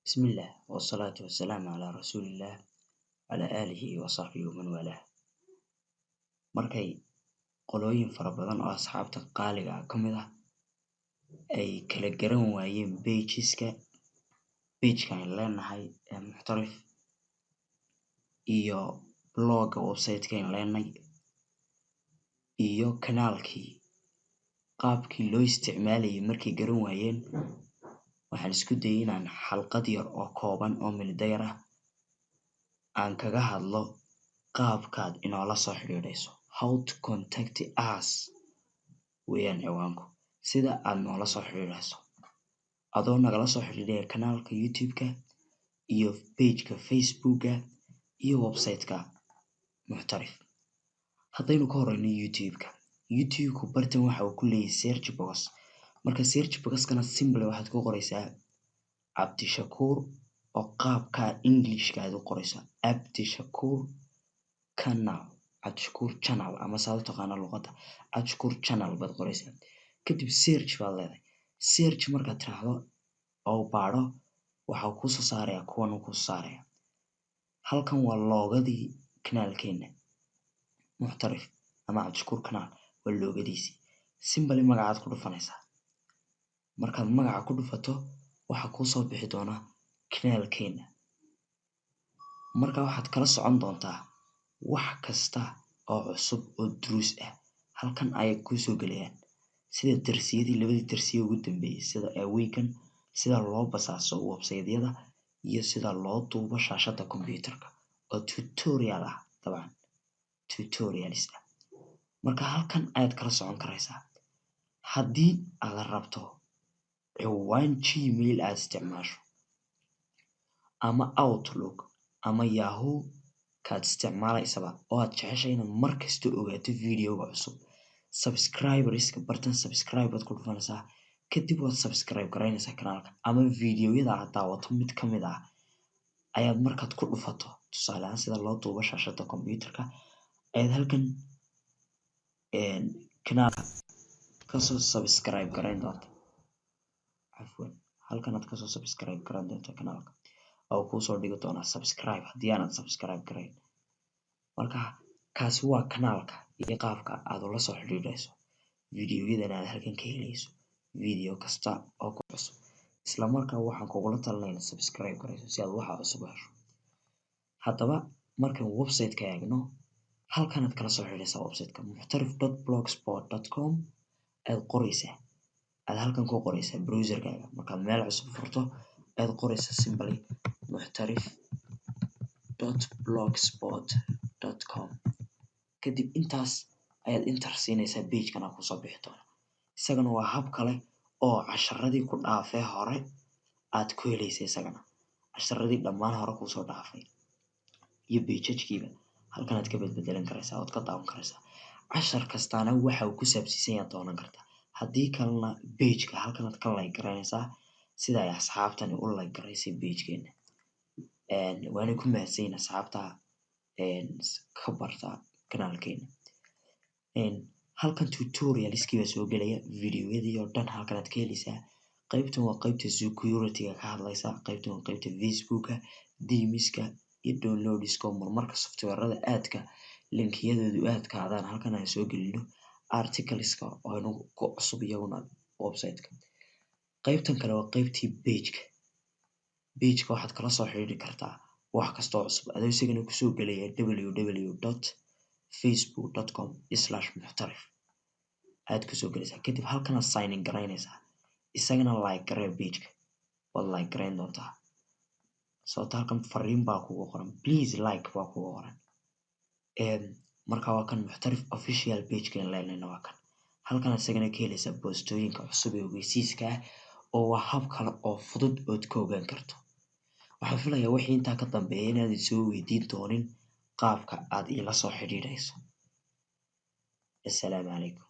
بسم الله والصلاة والسلام على رسول الله على آله وصحبه ومن والاه. markay qolooyin fara badan oo asxaabta qaaliga ah ka mid ah ay kala garan waayeen page-kan leenahay ee muxtarif iyo blogga website-kan leenahay iyo kanaalkii qaabkii loo isticmaalayay markay garan waayeen waxaan isku dayay inaan xalqad yar oo kooban oo milidayar ah aan kaga hadlo qaabkaad inoola soo xiriirayso how to contact us weeyaan ciwaanku sida aad noola soo xiriirayso adoo nagala soo xiriiraya kanaalka YouTube-ka iyo page-ka Facebook-ka iyo website-ka muxtarif. haddaynu ka horeyno YouTube-ku bartan waxa uu ku leeyahay search box. marka search box-kana simple waxaad ku qoraysaa Cabdishakuur oo qaabka English-ka aad u qoraysaa Cabdishakuur channel ama saad u taqaano luqadda Cabdishakuur channel baad qoraysaa kadib search baad leedahay. search markaad tiraahdo oo baadho waxa uu kusoo saaraya kuwan uu kusoo saaraya halkan waa loogadii kanaalkeena muxtarif ama Cabdishakuur kanaal waa loogadiisii simple magacaad ku dhufanaysaa. markaad magaca ku dhufato waxa kusoo bixi doona kanaalkeena. marka waxaad kala socon doontaa wax kasta oo cusub oo duruus ah halkan ayay kusoo galayaan sida darsiyadii labadii darsiye ugu dambeeyay sida weekend sida loo basaaso website-yada iyo sida loo duubo shaashada computer-ka oo tutorial ah dabcan tutorials ah. marka halkan ayaad kala socon karaysaa. haddii aad rabto ciwaan Gmail aad isticmaasho ama Outlook ama Yahoo kaad isticmaalaysaba oo aad jeceshay inaad markasta ogaato videoga cusub subscriberska bartan subscribe baad ku dhufanaysaa kadib waad subscribe garaynaysaa kanaalka ama videoyada aad daawato mid ka mid ah ayaad markaad ku dhufato tusaale ahaan sida loo duubo shaashada computer-ka ayaad halkan kanaalka kasoo subscribe garayn doonta halkan aad kasoo subscribe garayn doonta kanaalka oo kusoo dhigi doona subscribe haddii aanad subscribe garayn. marka kaasi waa kanaalka iyo qaabka aad ula soo xiriirayso videoyadana aad halkan ka helayso video kasta oo ku cusub isla markaa waxaan kugula talinaynaa subscribe garayso si aad waxa cusub u hesho. haddaba markaan website-ka eegno halkan aad kala soo xiriiraysaa website-ka muxtarif.blogspot.com aad qoraysaa aad halkan ku qoraysaa browser-kaaga markaad meel cusub furto aad qoraysaa simply muxtarif.blogspot.com kadib intaas ayaad enter siinaysaa page-kana kusoo bixi doona. isagana waa hab kale oo casharadii ku dhaafay hore aad ku helaysa isagana casharadii dhammaan hore kusoo dhaafay iyo page-kiiba halkan aad ka bedbedelan karaysaa ood ka daawan karaysaa cashar kastaana waxa uu ku saabsiisan yahay doonan kartaa. haddii kalena page-ka halkan aad ka like garaynaysaa sida ay asxaabtani u like garaysay page-keena waana ku mahadsanyiin asxaabta ka barta kanaalkeena. halkan tutorialskii baa soo gelaya videoyadii oo dhan halkan aad ka helaysaa. qaybtan waa qaybta security-ga ka hadlaysa qaybtan waa qaybta Facebook-ka demiska iyo downloadska oo marmarka software-rada aadka linkiyadoodu aadka adaan halkan aan soo gelino articleska oo aynu ku cusub iyaguna website-ka. qaybtan kale waa qaybtii page-ka waxaad kala soo xiriiri kartaa wax kasta oo cusub adoo isagana kusoo gelaya www.facebook.com/muxtarif aad kusoo gelaysaa kadib halkan aad sign in garaynaysaa isagana like garee page-ka waad like garayn doontaa sababta halkan fariin baa kugu qoran please like baa kugu qoran. marka waa kan muxtarif official page-kan leenayna waa kan halkan isagana ka helaysaa boostooyinka cusub ee ogeysiiska ah oo waa hab kale oo fudud ood ka ogaan karto. waxaan filayaa wixii intaa ka dambeeya inaad soo weydiin doonin qaabka aad ila soo xiriirayso. assalaamu calaykum.